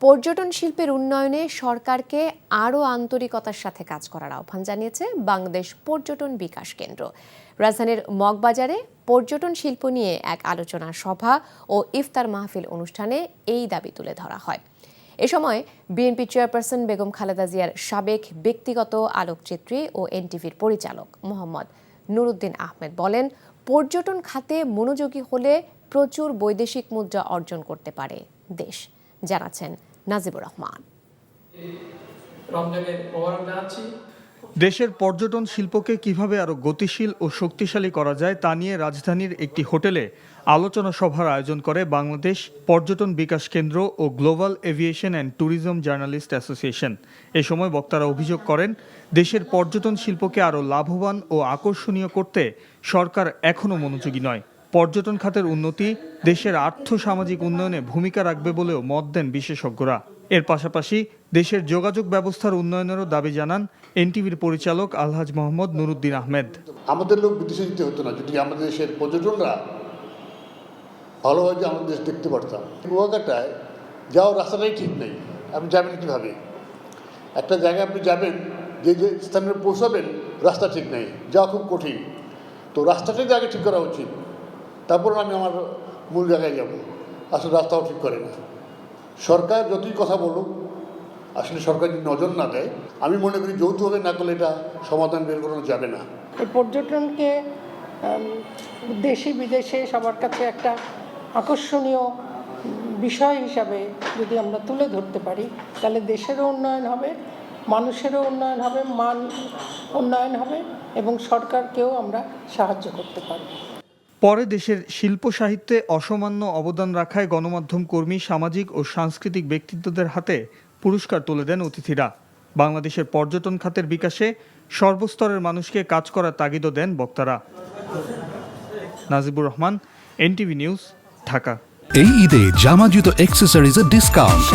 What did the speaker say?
পর্যটন শিল্পের উন্নয়নে সরকারকে আরও আন্তরিকতার সাথে কাজ করার আহ্বান জানিয়েছে বাংলাদেশ পর্যটন বিকাশ কেন্দ্র। রাজধানীর মগবাজারে পর্যটন শিল্প নিয়ে এক আলোচনা সভা ও ইফতার মাহফিল অনুষ্ঠানে এই দাবি তুলে ধরা হয়। এ সময় বিএনপি চেয়ারপারসন বেগম খালেদা জিয়ার সাবেক ব্যক্তিগত আলোকচিত্রী ও এনটিভির পরিচালক মোহাম্মদ নুরুদ্দিন আহমেদ বলেন, পর্যটন খাতে মনোযোগী হলে প্রচুর বৈদেশিক মুদ্রা অর্জন করতে পারে দেশ। জানাচ্ছেন নাজিবুর রহমান। দেশের পর্যটন শিল্পকে কিভাবে আরো গতিশীল ও শক্তিশালী করা যায় তা নিয়ে রাজধানীর একটি হোটেলে আলোচনা সভার আয়োজন করে বাংলাদেশ পর্যটন বিকাশ কেন্দ্র ও global aviation and tourism journalist association. এ সময় বক্তারা অভিযোগ করেন, দেশের পর্যটন শিল্পকে আরো লাভবান ও আকর্ষণীয় করতে সরকার এখনো মনোযোগী নয়। পর্যটন খাতের উন্নতি দেশের আর্থ-সামাজিক উন্নয়নে ভূমিকা রাখবে বলেও মত দেন বিশেষজ্ঞরা। এর পাশাপাশি দেশের যোগাযোগ ব্যবস্থার উন্নয়নেরও দাবি জানান এনটিভির পরিচালক আলহাজ মোহাম্মদ নুরুদ্দিন আহমেদ। আমাদের লোক বিদেশে যেতে হতো না যদি আমাদের দেশের পর্যটনরা ভালোভাবে আমাদের দেশ দেখতে পারতাম। কুয়াকাটায় যাওয়ার রাস্তাটাই ঠিক নেই, আপনি যাবেন কীভাবে? একটা জায়গায় আপনি যাবেন, যে স্থানে পৌঁছাবেন রাস্তা ঠিক নেই, যাওয়া খুব কঠিন। তো রাস্তাটাই আগে ঠিক করা উচিত, তারপর আমি আমার মূল জায়গায় যাব। আসলে রাস্তাও ঠিক করে না সরকার, যতই কথা বলুক আসলে সরকার যদি নজর না দেয়, আমি মনে করি যৌথভাবে না করলে এটা সমাধান বের করানো যাবে না। এই পর্যটনকে দেশি বিদেশে সবার কাছে একটা আকর্ষণীয় বিষয় হিসাবে যদি আমরা তুলে ধরতে পারি, তাহলে দেশেরও উন্নয়ন হবে, মানুষেরও উন্নয়ন হবে, মান উন্নয়ন হবে এবং সরকারকেও আমরা সাহায্য করতে পারব। পরে দেশের শিল্প সাহিত্যে অসামান্য অবদান রাখায় গণমাধ্যম কর্মী, সামাজিক ও সাংস্কৃতিক ব্যক্তিত্বদের হাতে পুরস্কার তুলে দেন অতিথিরা। বাংলাদেশের পর্যটন খাতের বিকাশে সর্বস্তরের মানুষকে কাজ করার তাগিদও দেন বক্তারা। Najibur Rahman, NTV news, Dhaka. এই ঈদে জামা জুতো অ্যাক্সেসরিজের ডিসকাউন্ট।